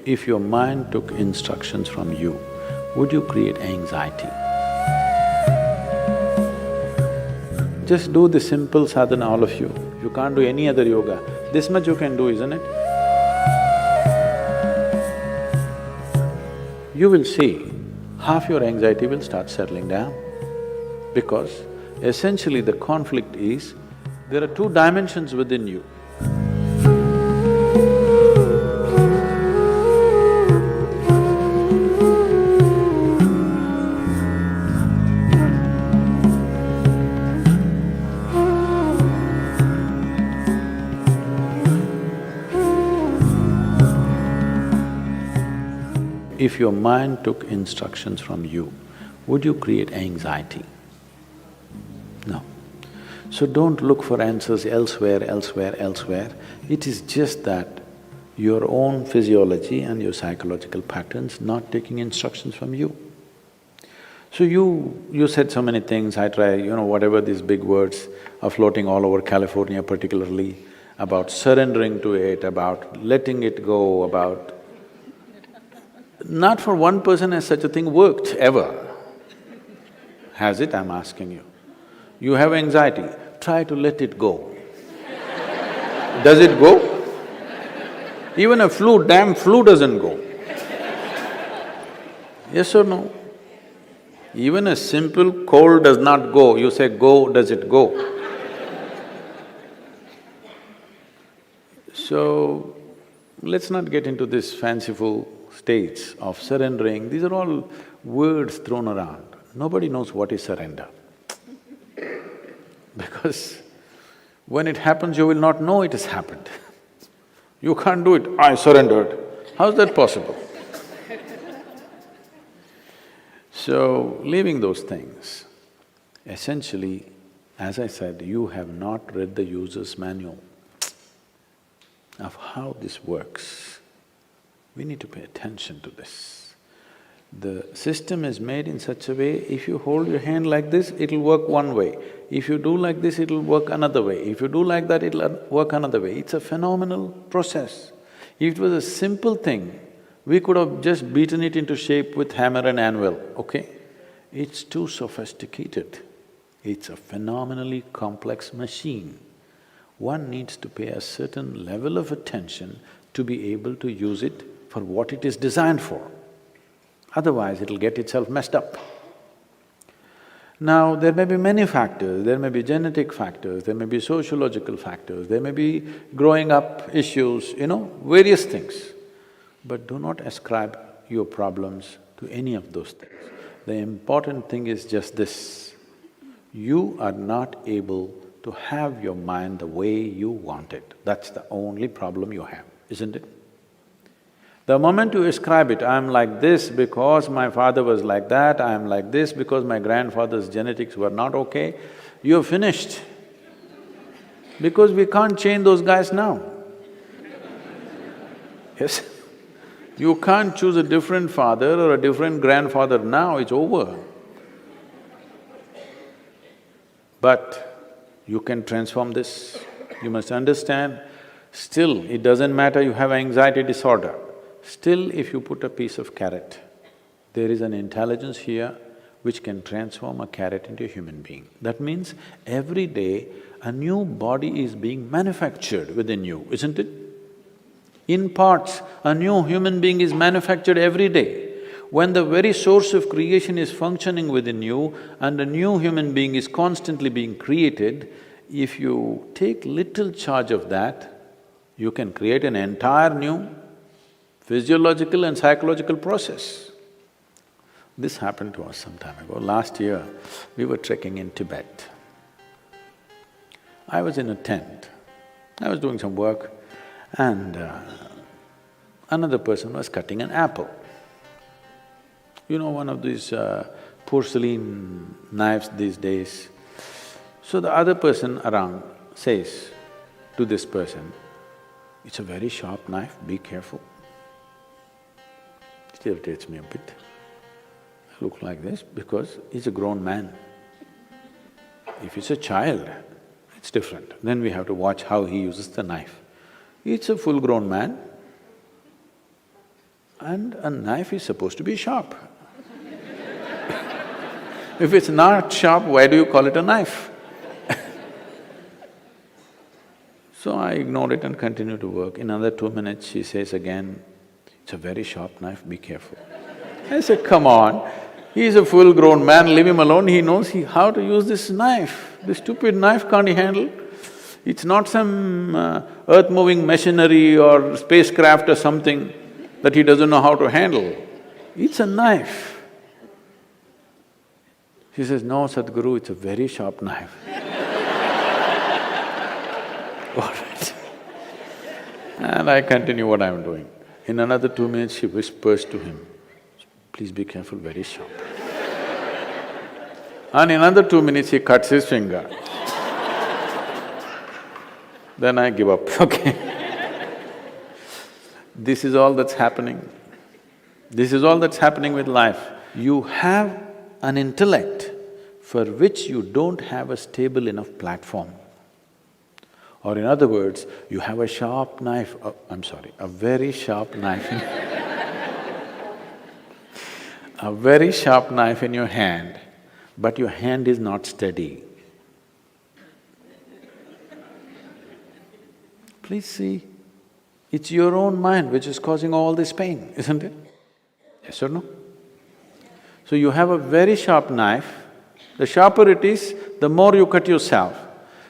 If your mind took instructions from you, would you create anxiety? Just do the simple sadhana, all of you. You can't do any other yoga. This much you can do, isn't it? You will see half your anxiety will start settling down. Because essentially the conflict is, there are two dimensions within you. If your mind took instructions from you, would you create anxiety? No. So don't look for answers elsewhere. It is just that your own physiology and your psychological patterns not taking instructions from you. So you said so many things, I try, whatever these big words are floating all over California particularly, about surrendering to it, about letting it go, about… Not for one person has such a thing worked, ever. Has it, I'm asking you? You have anxiety, try to let it go. Does it go? Even a damn flu doesn't go. Yes or no? Even a simple cold does not go, you say go, does it go? So, let's not get into this fanciful states of surrendering, these are all words thrown around. Nobody knows what is surrender. Because when it happens, you will not know it has happened. You can't do it, I surrendered. How's that possible? So, leaving those things, essentially, as I said, you have not read the user's manual of how this works. We need to pay attention to this. The system is made in such a way, if you hold your hand like this, it'll work one way. If you do like this, it'll work another way. If you do like that, it'll work another way. It's a phenomenal process. If it was a simple thing, we could have just beaten it into shape with hammer and anvil, okay? It's too sophisticated. It's a phenomenally complex machine. One needs to pay a certain level of attention to be able to use it for what it is designed for. Otherwise, it'll get itself messed up. Now, there may be many factors, there may be genetic factors, there may be sociological factors, there may be growing up issues, various things. But do not ascribe your problems to any of those things. The important thing is just this, you are not able to have your mind the way you want it. That's the only problem you have, isn't it? The moment you ascribe it, I'm like this because my father was like that, I'm like this because my grandfather's genetics were not okay, you're finished. Because we can't change those guys now. Yes? You can't choose a different father or a different grandfather now, it's over. But you can transform this. You must understand, still it doesn't matter you have anxiety disorder. Still, if you put a piece of carrot, there is an intelligence here which can transform a carrot into a human being. That means every day a new body is being manufactured within you, isn't it? In parts, a new human being is manufactured every day. When the very source of creation is functioning within you and a new human being is constantly being created, if you take little charge of that, you can create an entire new physiological and psychological process. This happened to us some time ago. Last year, we were trekking in Tibet. I was in a tent, I was doing some work and another person was cutting an apple. One of these porcelain knives these days. So the other person around says to this person, "It's a very sharp knife, be careful." It irritates me a bit. I look like this because he's a grown man. If it's a child, it's different. Then we have to watch how he uses the knife. It's a full-grown man. And a knife is supposed to be sharp. If it's not sharp, why do you call it a knife? So I ignored it and continued to work. In another 2 minutes, she says again, "It's a very sharp knife, be careful." I said, "Come on, he's a full-grown man, leave him alone, he knows how to use this knife. This stupid knife can't he handle? It's not some earth-moving machinery or spacecraft or something that he doesn't know how to handle. It's a knife." She says, "No, Sadhguru, it's a very sharp knife." All right. And I continue what I'm doing. In another 2 minutes, she whispers to him, "Please be careful, very sharp." And in another 2 minutes, he cuts his finger. Then I give up, okay. This is all that's happening. This is all that's happening with life. You have an intellect for which you don't have a stable enough platform. Or in other words, you have a sharp knife, a very sharp knife a very sharp knife in your hand, but your hand is not steady. Please see, it's your own mind which is causing all this pain, isn't it? Yes or no? So you have a very sharp knife, the sharper it is, the more you cut yourself.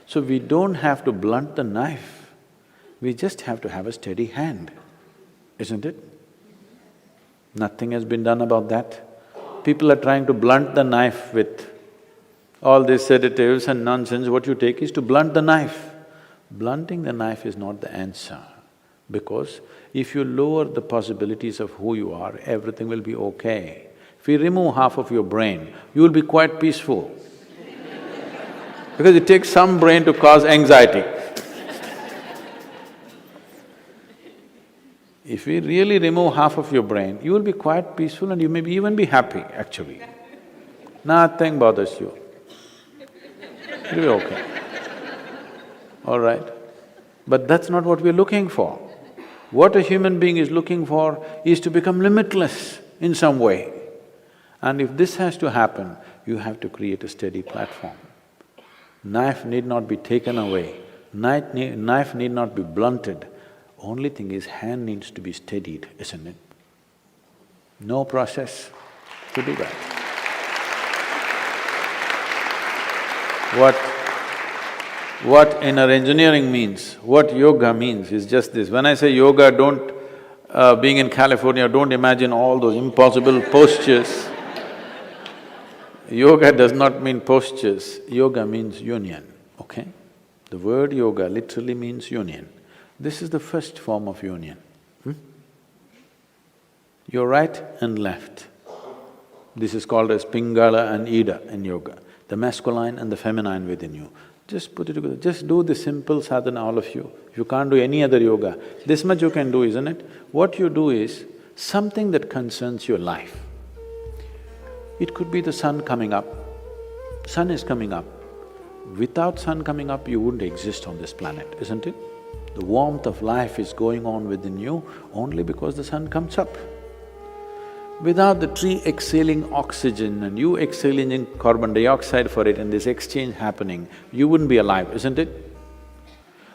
So we don't have to blunt the knife, we just have to have a steady hand, isn't it? Nothing has been done about that. People are trying to blunt the knife with all these sedatives and nonsense. What you take is to blunt the knife. Blunting the knife is not the answer, because if you lower the possibilities of who you are, everything will be okay. If you remove half of your brain, you will be quite peaceful. Because it takes some brain to cause anxiety. If we really remove half of your brain, you will be quite peaceful and you may even be happy, actually. Nothing bothers you. It'll be okay. All right? But that's not what we're looking for. What a human being is looking for is to become limitless in some way. And if this has to happen, you have to create a steady platform. Knife need not be taken away, knife need not be blunted. Only thing is, hand needs to be steadied, isn't it? No process to do that. What inner engineering means, what yoga means is just this. When I say yoga, being in California, don't imagine all those impossible postures. Yoga does not mean postures, yoga means union, okay? The word yoga literally means union. This is the first form of union. Your right and left. This is called as Pingala and Ida in yoga, the masculine and the feminine within you. Just put it together, just do the simple sadhana, all of you. If you can't do any other yoga, this much you can do, isn't it? What you do is something that concerns your life. It could be the sun coming up. Sun is coming up. Without sun coming up, you wouldn't exist on this planet, isn't it? The warmth of life is going on within you only because the sun comes up. Without the tree exhaling oxygen and you exhaling in carbon dioxide for it and this exchange happening, you wouldn't be alive, isn't it?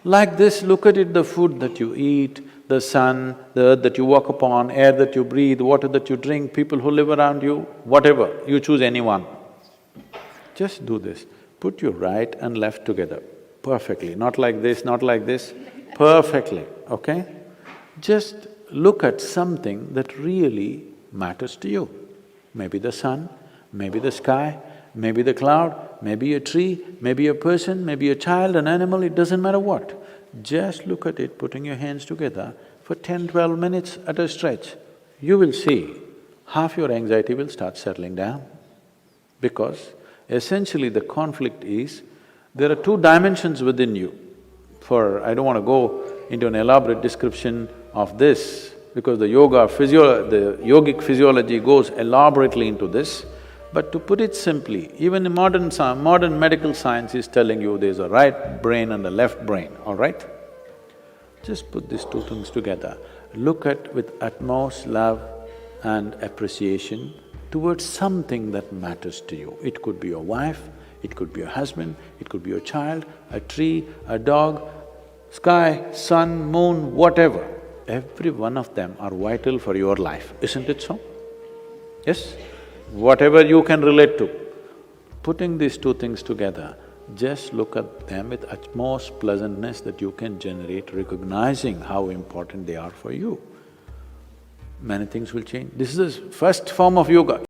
Like this, look at it, the food that you eat, the sun, the earth that you walk upon, air that you breathe, water that you drink, people who live around you, whatever, you choose anyone. Just do this, put your right and left together perfectly, not like this, perfectly, okay? Just look at something that really matters to you. Maybe the sun, maybe the sky, maybe the cloud, maybe a tree, maybe a person, maybe a child, an animal, it doesn't matter what. Just look at it, putting your hands together for 10–12 minutes at a stretch. You will see half your anxiety will start settling down. Because essentially the conflict is, there are two dimensions within you. I don't want to go into an elaborate description of this, because the yogic physiology goes elaborately into this. But to put it simply, even the modern medical science is telling you there's a right brain and a left brain, all right? Just put these two things together, look at with utmost love, and appreciation towards something that matters to you. It could be your wife, it could be your husband, it could be your child, a tree, a dog, sky, sun, moon, whatever. Every one of them are vital for your life, isn't it so? Yes? Whatever you can relate to. Putting these two things together, just look at them with utmost pleasantness that you can generate, recognizing how important they are for you. Many things will change. This is the first form of yoga.